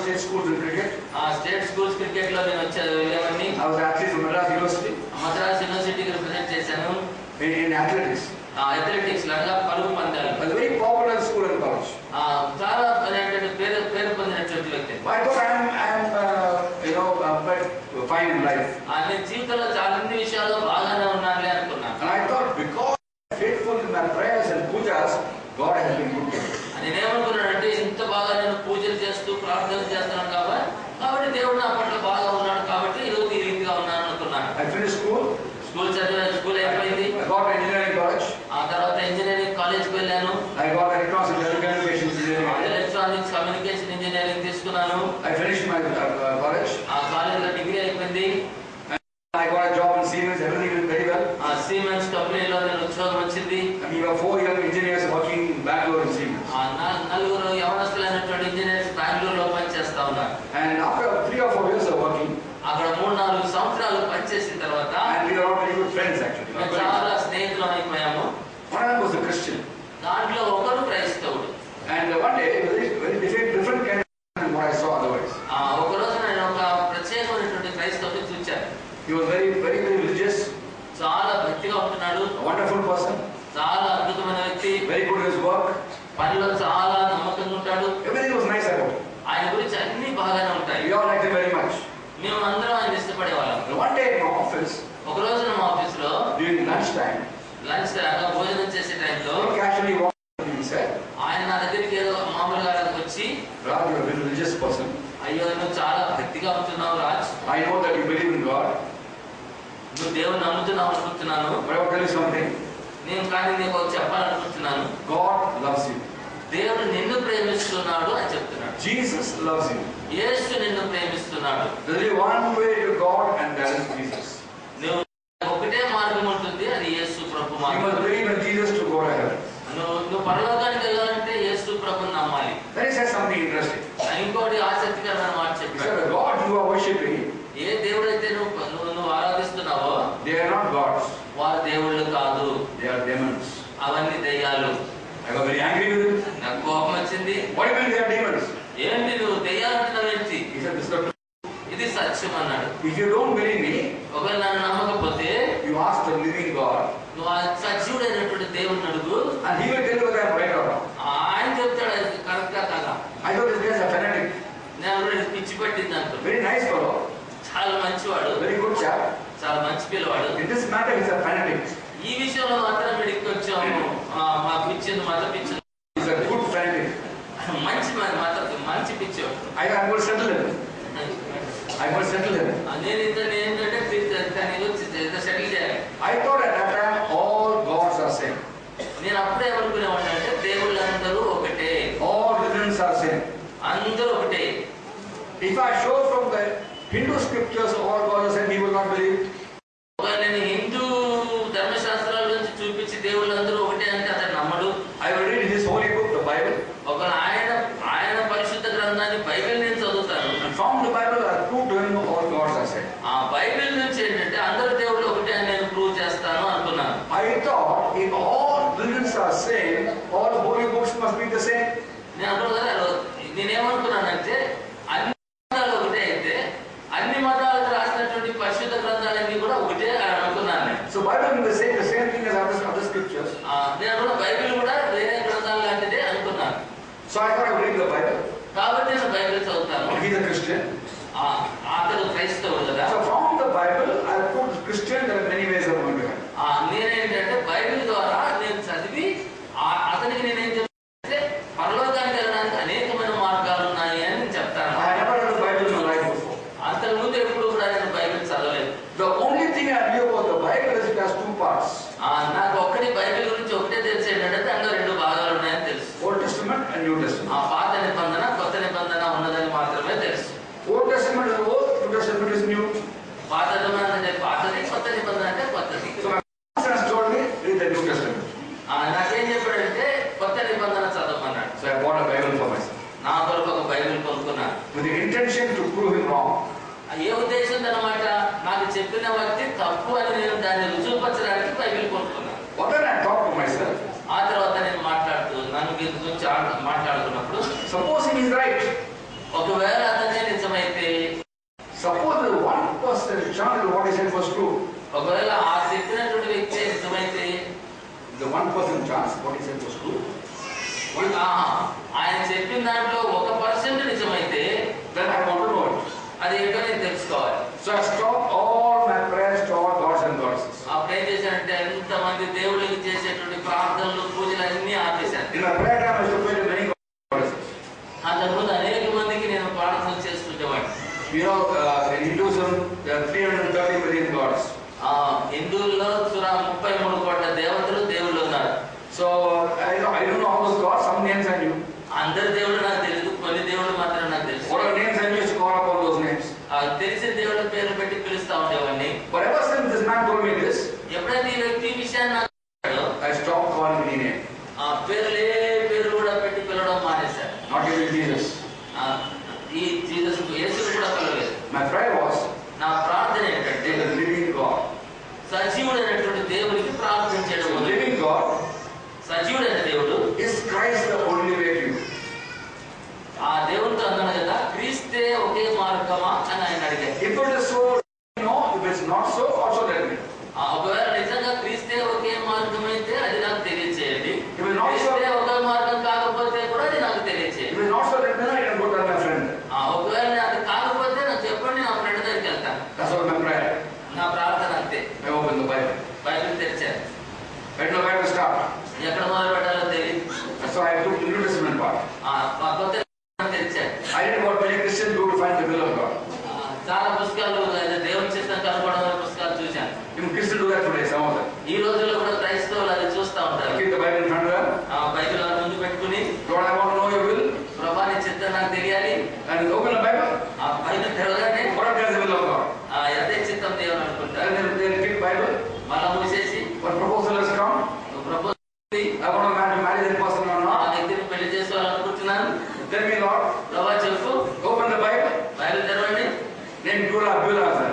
state schools in cricket. State schools cricket lo nenu vachevani. I was athlete from Madras University. Madras University ki represent chesanu. In athletics. Athletics laga parugu pandalu. A very popular school and college. Chaala anante peru పొందినటువంటి వ్యక్తి. I thought I am quite fine in life. ane jeevitalo chaala అన్ని విషయాల్లో బాగానే ఉన్నానులే అనుకున్నాను. And I thought because faithful in my prayers and pujas, God has been good to me. నేను ఏమనుకున్నానంటే ఇంత బాగా నేను పూజలు చేస్తూ ప్రార్థనలు చేస్తున్నాను కాబట్టి దేవుడు నా పట్ల బాగా ఉన్నాడు కాబట్టి ఈరోజు ఈ రీతిగా ఉన్నాను అనుకున్నాను. I finished school. స్కూల్ చదివాను, స్కూల్ అయిపోయింది. I got engineering college. ఆ తర్వాత ఇంజనీరింగ్ కాలేజ్కి వెళ్ళాను. I got electronics and telecommunications engineering. Electronics communication engineering తీసుకున్నాను. I finished my college. ఆ కాలేజ్లో డిగ్రీ అయిపోయింది. I got a job in Siemens. Everything went very well. ఆ సిమెంట్స్ కంపెనీలో నేను ఉద్యోగం వచ్చింది. I mean, we were 4 young engineers working in Bangalore in Siemens. ఆ నలుగురు యవనస్తులైనటువంటి ఇంజనీర్స్ బెంగళూరులో పనిచేస్తా ఉన్నారు. And after 3 or 4 years of working, అక్కడ 3-4 సంవత్సరాలు పనిచేసిన తర్వాత and we were all very good friends actually. మేము చాలా స్నేహితులం అయిపోయాము. One of them was a Christian. దాంట్లో ఒకరు క్రైస్తవుడు. And one day, very different kind of than what I saw otherwise. ఒక రోజు నేను ఒక ప్రత్యేకమైనటువంటి క్రైస్తవుని చూచాను. He was very religious. చాలా భక్తిగా ఉంటున్నాడు. A wonderful person. చాలా అద్భుతమైన వ్యక్తి. Very good at his work. పనిలో చాలా నమ్మకంగా ఉంటాడు. Everything was nice about him. ఆయన గురించి అన్ని బాగానే ఉంటాయి. We all liked him very much. మేము అందరం ఆయన ఇష్టపడేవాళ్ళం. One day in my office, ఒక రోజు మా ఆఫీస్ లో during lunch time, భోజనం చేసే టైంలో he casually walked up and said, ఆయన నా దగ్గరికి ఏదో మామూలుగా వచ్చి, Raj, you are a very religious person. అయ్యో నువ్వు చాలా భక్తిగా ఉంటున్నావు Raj. I know that you believe in God. నువ్వు దేవుని నమ్ముతున్నావు అనుకుంటున్నాను. But I will tell you something. నేను కానీ నీకు చెప్పాలనుకుంటున్నాను. God loves you. దేవుడు నిన్ను ప్రేమిస్తున్నాడు అని చెప్తున్నాడు. Jesus loves you. యేసు నిన్ను ప్రేమిస్తున్నాడు. There is one way to God and that is Jesus. నువ్వు ఒకటే మార్గం ఉంటుంది, అది యేసు ప్రభు You మార్గం. must believe in Jesus to go to heaven. నువ్వు పరలోకానికి వెళ్ళాలంటే యేసు ప్రభుని నమ్మాలి. Then he said something interesting. ఇంకోటి ఆసక్తికరమైన మాట He చెప్పాడు. said, the God you are worshipping, ఏ దేవుడైతే నువ్వు ఆరాధిస్తున్నావో they are not gods. వారు దేవుళ్ళు కాదు, They are demons. అవన్నీ దెయ్యాలు. I got very angry with him. నాకు కోపం వచ్చింది. What do you mean they are demons? ఏంటి నువ్వు దెయ్యాలంటున్నావు ఏంటి? He said, this is the truth. ఇది సత్యం అన్నాడు. If you don't believe me, ఒకవేళ నన్ను నమ్మకపోతే you ask the living God, నువ్వు ఆ సజీవుడైనటువంటి దేవుడిని అడుగు, and he will tell you whether I am right or wrong. ఆయన చెప్తాడు అది కరెక్టా కాదా. I thought this guy is a fanatic. నేను పిచ్చి పట్టింది అంటూ. Very nice fellow. చాలా మంచివాడు, Very good chap. చాలా మంచి పిల్లవాడు. In this matter, he is a fanatic. ఈ విషయంలో మాత్రం వీడికి కొంచెం మా పిచ్చింది మత పిచ్చింది. He is a good fanatic. మంచి పిచ్చాడు. I am going to settle him. I am going to settle him. నేను ఇతను ఏంటంటే సెటిల్ చేయాలి. I thought at that time all gods are same. నేను అప్పుడే ఏమనుకునేవాడిని అంటే దేవుళ్ళందరూ ఒకటే, All religions are same. అందరూ ఒకటే. If I show from the Hindu scriptures all gods are same, he will not believe. నేను హిందూ ధర్మశాస్త్రాల నుంచి చూపించి దేవుళ్ళందరూ ఒకటే అంటే అతను నమ్మడు. I will read his holy book, the Bible. ఒకవేళ ఆయన పరిశుద్ధ గ్రంథాన్ని బైబిల్ నేను చదువుతాను. And from the Bible I prove to him all gods are same. ఆ బైబిల్ నుంచి ఏంటంటే అందరు దేవుళ్ళు ఒకటే అని నేను ప్రూవ్ చేస్తాను అనుకున్నాను. I thought if all religions are same, all holy books must be the same. నేనేమనుకున్నానంటే అన్ని మతాలు ఒకటే అయితే అన్ని మతాలకు రాసినటువంటి పరిశుద్ధ గ్రంథాలన్నీ కూడా ఒకటే అని అనుకున్నాను. So Bible will say the same thing as other scriptures. నేను బైబిల్ కూడా వేరే గ్రంథాలు లాంటిదే అనుకున్నాను. So I thought I would read the Bible. కాబట్టి నేను బైబిల్ చదువుతాను. He is a Christian. అతను క్రైస్తవుడు కదా. So from the Bible I put Christian, there are many ways of going to heaven. నేనేంటంటే బైబిల్ ద్వారా నేను చదివి అతనికి నేనేం చెప్తే పరలోకానికి వెళ్ళడానికి అనేకమైన మార్గాలు ఉన్నాయి అని నేను చెప్తాను. I never read the Bible in my life before. అంతకు ముందు ఎప్పుడు కూడా నేను బైబిల్ చదవలేదు. The only thing I knew about the Bible is it has two parts. నాకు ఒక్కటి బైబిల్ గురించి ఒకటే తెలిసి ఏంటంటే దాంట్లో 2 భాగాలు ఉన్నాయని తెలుసు. Old Testament and New Testament. పాత నిబంధన కొత్త నిబంధన ఉన్నదని మాత్రమే తెలుసు. Old Testament is old, New Testament is new. పాత నిబంధన అంటే పాతది, కొత్త నిబంధన అంటే కొత్తది. So my pastor has told me read the New Testament. నాకేం చెప్పాడంటే కొత్త నిబంధన చదవమన్నాడు. So I bought a Bible for myself. నా కొరకు ఒక బైబిల్ కొనుక్కున్నాను. With the intention to prove him wrong. ఏ ఉద్దేశం అన్నమాట, నాకు చెప్పిన వ్యక్తి తప్పు అని నేను దాన్ని రుజువుపరచడానికి బైబిల్ కొనుక్కున్నాను. What then I thought to myself? ఆ తర్వాత నేను నన్ను గురించి మాట్లాడుతున్నప్పుడు supposing he is right. ఒకవేళ అతను what he said was true. ఒకవేళ ఆ చెప్పినటువంటి వ్యక్తి నిజమైతే The 1% chance what he said was true. ఆయన చెప్పిన దాంట్లో 1% నిజమైతే Then I want to know it. అది ఏంటో నేను తెలుసుకోవాలి. So I stopped all my prayers to all gods and goddesses. అప్పుడు ఏం చేశానంటే ఎంతమంది దేవుళ్ళకి చేసేటువంటి ప్రార్థనలు పూజలు అన్ని ఆపేశాను. In my prayer time I used to pray to many gods and goddesses. అంతకుముందు అనేక మందికి నేను ప్రార్థనలు చేస్తుండేవాడిని. You know, in Hinduism there are 330 million gods. హిందువుల్లో 33 కోట్ల దేవతలు దేవుళ్ళు ఉన్నారు. So I don't know all those gods. Some names I knew. అందరి దేవుళ్ళు నాకు తెలియదు, కొన్ని దేవుళ్ళు మాత్రం నాకు తెలుసు. What are names I used to call upon those names? తెలిసిన దేవుళ్ళ పేర్లు పెట్టి పిలుస్తా ఉండేవాడిని. But ever since this man told me this, ఎప్పుడైతే ఈ వ్యక్తి విషయాన్ని నాకు చెప్పాడో I stopped calling any name. ఆ పేరు కూడా పెట్టి పిలవడం మానేశాను. Not even Jesus. ఈ జీసస్ యేసుని కూడా పిలవలేదు. My prayer was, నా ప్రార్థన ఏంటంటే the living God. సజీవుడైనటువంటి దేవునికి ప్రార్థన చేయడం. The living God, సజీవుడైన దేవుడు, is Christ the only way to you? ఆ దేవుడితో అన్నాను కదా, క్రీస్తే ఒకే మార్గమా అని ఆయన అడిగారు. If it is so, no. If it's not so, also let me. ఒకవేళ నిజంగా క్రీస్తే ఒకే మార్గం అయితే అది నాకు తెలియచేయండి. If it's not so, క్రీస్తే ఒకే మార్గం కాకపోతే కూడా అది నాకు తెలియచేయండి. if it's not so, let me know. I can go tell my friend. ఒకవేళ అది కాకపోతే నాకు చెప్పండి, నా ఫ్రెండ్ దగ్గరికి వెళ్తాను. That's all my prayer. నా ప్రార్థన అంతే. I open the Bible. Bible తెరిచాను. I know where to start. ఎక్కడ మొదలు పెట్టాలో తెలియదు. So I took the New Testament part. కొత్త తెరిచాను. I did what many Christians do to find the will of God. చాలా పుస్తకాలు దేవుని చిత్తం కనుగొనడం పుస్తకాలు చూశాను. Even Christians do that today, some of them. ఈ రోజుల్లో కూడా క్రైస్తవులు అది చూస్తూ ఉంటారు. Keep the Bible in front of them. Bible ముందు పెట్టుకుని, Lord, I want to know your will. ప్రభా నీ చిత్తం నాకు తెలియాలి. And open the Bible. Bible తెరవగానే What is the will of God? అదే చిత్తం దేవుని అనుకుంటారు. And then keep Bible. మళ్ళా మూసేసి What proposal has come? Propose I want to marry that person or ఆ not. వ్యక్తిని పెళ్లి చేసుకోవాలనుకుంటున్నాను. Tell me, Lord. ప్రభా చెప్పు. Open the Bible. బైబిల్ తెరవండి. Name Beulah, sir.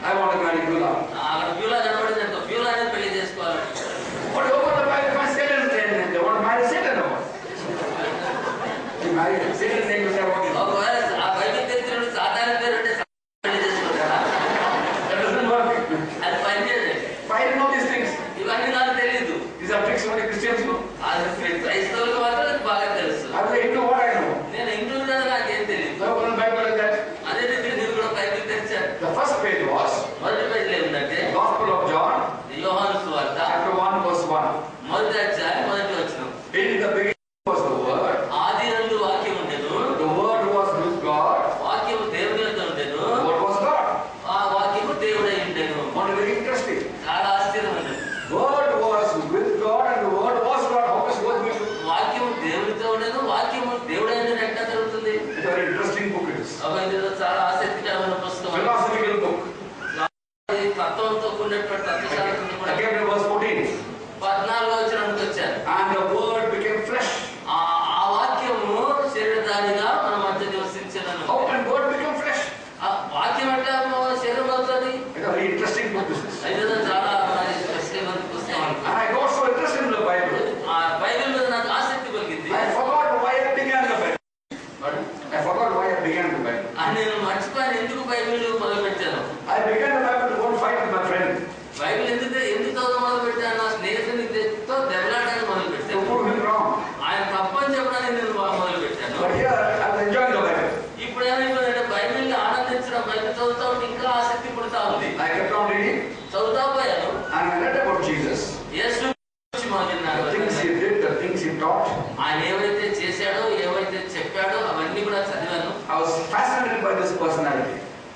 I want to marry Beulah. అక్కడ బ్యూలా కనబడింది అనుకో, బ్యూలా అనేది పెళ్లి చేసుకోవాలి. What do you open the Bible for Satan? They want to marry Satan or what? You marry Satan, name you say what is. ఒకవేళ ఆ Bible తెరిచినప్పుడు సాతాను పేరు అంటే పెళ్లి చేసుకుంటారా? That doesn't work. అది పనిచేయదు. I didn't know these things. ఇవన్నీ నాకు తెలీదు. These are tricks only Christians know. అది క్రైస్తవులకు మాత్రం అది బాగా తెలుసు. I was into what I know. నేను హిందువు కదా, నాకేం తెలియదు. So I opened the Bible like that. అదే రీతిగా నేను కూడా బైబిల్ తెరిచాను. The first page was మొదటి పేజీలో ఏముందంటే Gospel of John, యోహాను సువార్త chapter 1, verse 1. మొదటి అధ్యాయం మొదటి వచనం. In the beginning was the Word. ఆదియందు వాక్యం ఉండెను. The Word was with God. వాక్యము దేవుని యొద్ద ఉండెను. The Word was God. ఆ వాక్యము దేవుడై ఉండెను. Not very interesting. చాలా ఆశ్చర్యమైనది. Word was with God and the Word was God. How does both be true? వాక్యము దేవునితో ఉండేది, వాక్యము దేవుడైన ఎట్లా జరుగుతుంది? It's a very interesting book it is. ఇది చాలా ఆసక్తికరమైన పుస్తకం. Philosophical book. తత్వంతో కూడినటువంటి తత్వశాస్త్రం కూడా. Again in verse 14. 14వ వచనానికి వచ్చారు. And the Word became flesh. ఆ వాక్యము శరీరధారిగా మన మధ్య నివసించెను. How can Word become flesh? ఆ వాక్యం ఎట్లా శరీరం అవుతుంది? It's a very interesting book this is. అయితే చాలా ప్రశ్నమైన పుస్తకం. And I got so interested in the Bible. ఆ బైబిల్ మీద నాకు ఆసక్తి కలిగింది. I forgot why I began the Bible. I forgot why I began the Bible. నేను మర్చిపోయాను ఎందుకు బైబిల్ మొదలు పెట్టాను. I began the Bible to go and fight with my friend. Bible ఎందుకు చదవడం మొదలు పెట్టాను? నా స్నేహితునితో దెబ్బలాడడానికి మొదలు To పెట్టాను. prove him wrong. ఆయన తప్పని చెప్పడానికి నేను మొదలు పెట్టాను. But here I was enjoying the Bible. ఇప్పుడు ఏమైపోయిందంటే బైబిల్ ఆనందించడం, బైబిల్ చదువుతా ఉంటే ఇంకా ఆసక్తి పుడతా ఉంది. I kept on reading చదువుతా పోయాను. and I read about Jesus. యేసు గురించి మొదలుపెట్టాను. The things he did, the things he taught. ఆయన ఏవైతే చేశాడో, ఏవైతే చెప్పాడో అవన్నీ కూడా చదివాను. I was fascinated by this personality.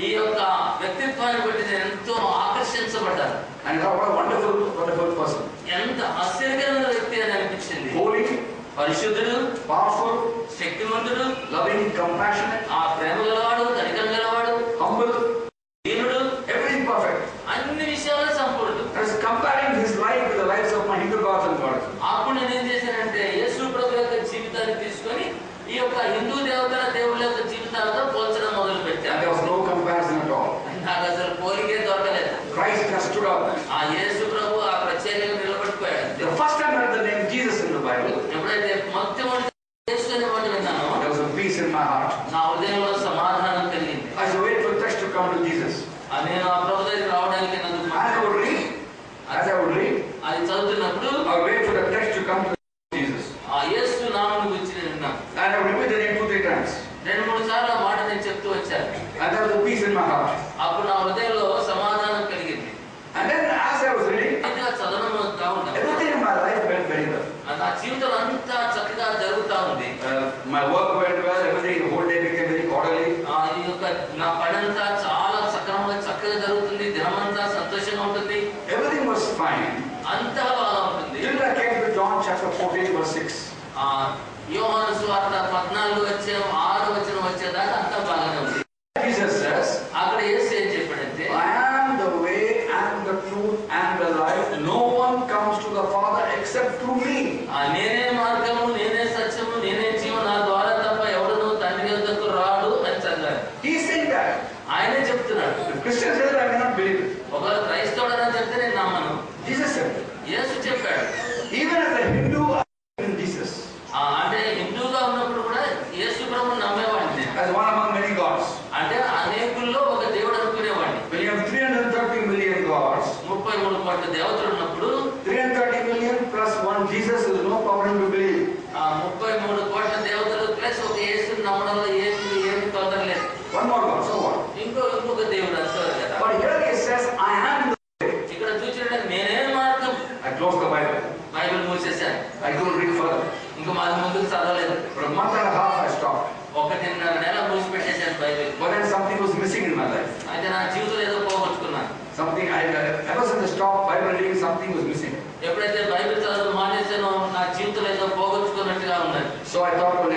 ఈ యొక్క వ్యక్తిత్వాన్ని బట్టి నేను ఎంతో ఆకర్షించబడ్డాను. And what a wonderful person. ఎంత ఆశ్చర్యకరమైన వ్యక్తి అని అనిపించింది. Holy, పరిశుద్ధుడు, powerful, శక్తివంతుడు, loving, compassionate, ఆ ప్రేమ గలవాడు, కనికరం గలవాడు, humble, దీనుడు, everything perfect. అన్ని విషయాల్లో సంపూర్ణుడు. I was comparing his life with the lives of my Hindu gods and goddesses. అప్పుడు నేను ఏం చేశానంటే యేసు ప్రభు యొక్క జీవితాన్ని తీసుకొని ఈ యొక్క హిందూ దేవతల దేవుళ్ళ యొక్క జీవితాలతో పోల్చడం మొదలు And పెట్టాను. there was no comparison at all. నాకు అసలు పోలికే దొరకలేదు. Christ has stood up. ఆ యేసు ప్రభు ఆ ప్రత్యేకంగా నిలబడిపోయాడు. The first time I read the name Jesus in the Bible, ఎప్పుడైతే మొట్టమొదటి యేసు అనే మాట విన్నానో there was a peace in my heart. నా హృదయంలో సమాధానం కలిగింది. I should wait for the text to come to Jesus. నేను ఆ ప్రభు దగ్గరికి రావడానికి నన్ను అది చదువుతున్నప్పుడు I wait for the text to come to Jesus. ఆ యేసు నామమును గురించి నేను విన్నాను. And I repeat the name 2-3 times. 2-3 సార్లు ఆ మాట నేను చెప్తూ వచ్చాను. And there was a peace in my heart. అప్పుడు నా హృదయంలో సమాధానం కలిగింది. And then as I was reading, everything in my life went very well. నా జీవితం అంతా చక్కగా జరుగుతా ఉంది. My work went well. Everything, the whole day became very orderly. ఈ యొక్క నా పనంతా చాలా సక్రమంగా చక్కగా జరుగుతుంది. దినమంతా సంతోషంగా ఉంటుంది. Everything was fine. అంతా బాగా ఉంటుంది. Till I came to John chapter 14 verse 6. యోహాను సువార్త 14 వచనం వచ్చేదాకా అంతా బాగానే ఉంది. Jesus says, అక్కడ యేసు ఏం చెప్పాడంటే, I am the way and the truth and the life. No one comes to the Father except through me. నేనే మార్గము, నేనే సత్యము, నేనే జీవము, నా ద్వారా తప్ప ఎవడునూ తండ్రి యొద్దకు రాడు అని చదివాడు. He is saying that. ఆయనే చెప్తున్నాడు. If Christians say that, I cannot believe it. ఒకవేళ క్రైస్తవుడని చెప్తే నేను నమ్మను. Jesus said, యేసు చెప్పాడు. even as a Hindu, I believe in Jesus. అంటే హిందూగా ఉన్నప్పుడు కూడా యేసు ప్రభువుని నమ్మేవాడిని. As one among many gods. అంటే అనేకుల్లో ఒక దేవుడు అనుకునేవాడిని. When you have 330 million gods, 33 కోట్ల దేవతలు ఉన్నప్పుడు 330 million plus one Jesus is no problem to believe. 33 కోట్ల దేవతలు ప్లస్ ఒక యేసుని నమ్మడంలో ఏమి తొందర లేదు. One more God, so what? ఇంకొక దేవుడు అంటారు కదా. But here he says, I am the way. ఇక్కడ చూసినట్టు నేనే మార్గం. I closed the Bible. Bible మూసేశాను. I couldn't read further. ఇంకా మాది ముందుకు చదవలేదు. For a month and a half I stopped. 1.5 నెల మూసిపెట్టేశాను Bible. But then something was missing in my life. అయితే నా జీవితంలో ఏదో పోగొట్టుకున్నాను. Something ever since I stopped Bible reading, something was missing. ఎప్పుడైతే బైబిల్ చదవడం మానేశానో నా జీవితంలో ఏదో పోగొట్టుకున్నట్టుగా ఉన్నది. So I thought, well,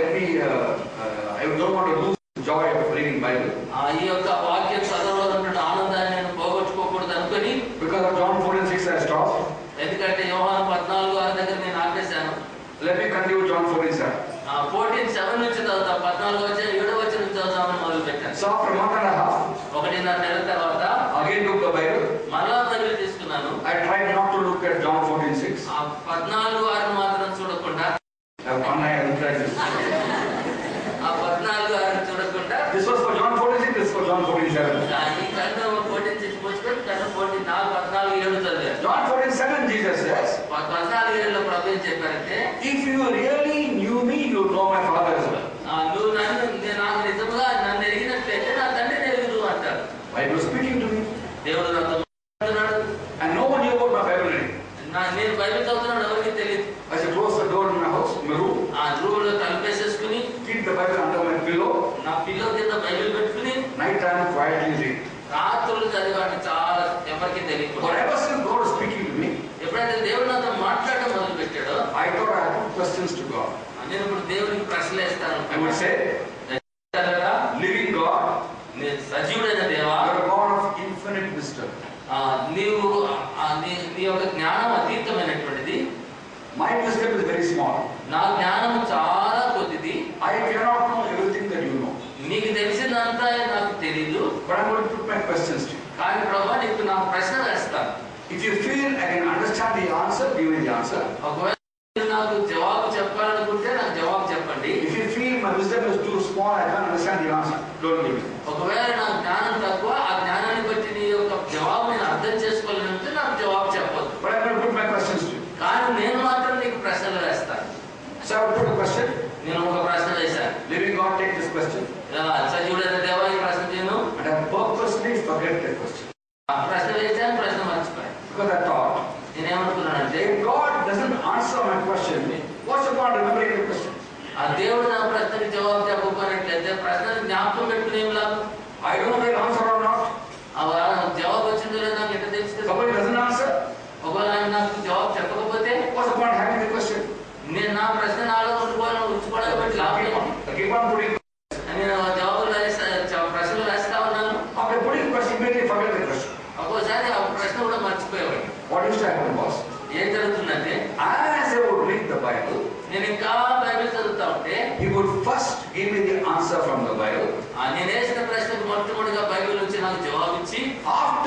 I don't want to lose the joy of reading Bible. ఈ యొక్క వాక్యం చదవడంలో ఆనందాన్ని నేను పోగొట్టుకోకూడదు అనుకుని, Because of John 4:6 I stopped. ఎందుకంటే యోహాను 14:6 దగ్గర నేను ఆపేశాను. Let me continue John 14:7. 14:7 నుంచి చదువుతాం. 14 వచ్చే 7 వచ్చే నుంచి చదువుతామని మొదలు పెట్టాను. So after a month and a half, 1.5 నెలల తర్వాత again took the Bible. మరలా బైబిల్ తీసుకున్నాను. I tried not to look at John 14:6. 14:6 మాత్రం చూడకుండా, I tried this. 14:6 చూడకుండా, This was for John 14:6. This was for John 14:7. ఈ కన్ను 14:6 పోసుకొని కన్ను 14:7 చదివాను. John 14:7 Jesus says, 14:7 ప్రభు ఏం చెప్పారంటే, if you really knew me, you know my Father as well. నువ్వు నాకు నిజంగా నన్ను ఎరిగినట్లయితే నా తండ్రిని ఎరుగుదు అంటాడు. Bible was speaking to me. దేవుడు నాతో మాట్లాడుతున్నాడు. And no one knew about my Bible reading. నేను బైబిల్ చదువుతున్నాను, ఎవరికి తెలియదు. I should close the door in my house, my room. Room లో తలుపేసేసుకుని, Keep the Bible under my pillow. నా pillow కింద బైబిల్ పెట్టుకుని Night time quietly read. రాత్రులు చదివాడు. చాలా ఎవరికి తెలియదు. But ever since God was speaking to me, ఎప్పుడైతే దేవుడు నాతో మాట్లాడడం మొదలు పెట్టాడో, I thought I had put questions to God. నేను ఇప్పుడు దేవుడికి ప్రశ్నలు వేస్తాను. I would say, living God, సజీవుడైన దేవా, you are a God of infinite wisdom. నీవు నీ యొక్క జ్ఞానం అతీతమైనటువంటిది. My wisdom is very small. నా జ్ఞానం చాలా కొద్దిది. I cannot know everything that you know. నీకు తెలిసిందంతా నాకు తెలీదు. But I'm going to put my questions to you. కానీ ప్రభా, నీకు నాకు ప్రశ్న వేస్తాను. If you feel I can understand the answer, give me the answer. ఒకవేళ నాకు జవాబు చెప్పాలనుకుంటే నాకు జవాబు చెప్పండి. If you feel my wisdom is too small, I can't understand the answer, don't give me. ఒకవేళ నా జ్ఞానం తక్కువ, ఆ జ్ఞానాన్ని బట్టి నీ యొక్క జవాబు నేను అర్థం చేసుకోవాలంటే నాకు జవాబు చెప్పొద్దు. But I'm going to put my questions to you. కానీ నేను మాత్రం నీకు ప్రశ్నలు వేస్తాను. So I will put a question. నేను ఒక ప్రశ్న వేశాను. Living God, take this question. సజీవుడైన దేవా, ఈ ప్రశ్న నేను And I purposely forget that question. ప్రశ్న వేశాను, ప్రశ్న మర్చిపోయాను. Because I thought, నేనేమనుకున్నానంటే, if God doesn't answer my question, what's the point of remembering the question? ఆ దేవుడు నా ప్రశ్నకి జవాబు చెప్పకపోయినట్లయితే ప్రశ్నని జ్ఞాపకం పెట్టుకుని ఏం లాభం? I don't know if I'll answer or not. జవాబు వచ్చిందో లేదో నాకు ఎట్లా తెలుస్తుంది? Somebody doesn't answer. ఒకవేళ ఆయన నాకు జవాబు చెప్పకపోతే What's the point of having the question? నేను నా ప్రశ్న నాలో ఉంచుకోవడానికి బట్టి లాభం ఏంటి? Keep on putting. నేను జవాబులు ప్రశ్నలు వేస్తా ఉన్నాను. After putting the question, immediately forget the question. ఒక్కోసారి ఆ ప్రశ్న కూడా మర్చిపోయేవాడు. What used to happen was, ఏం జరుగుతుందంటే, as I would read the Bible, నేను ఇంకా బైబిల్ చదువుతా ఉంటే he would first give me the answer from the Bible. నేను వేసిన ప్రశ్నకు మొట్టమొదటిగా బైబిల్ నుంచి నాకు జవాబు ఇచ్చి, After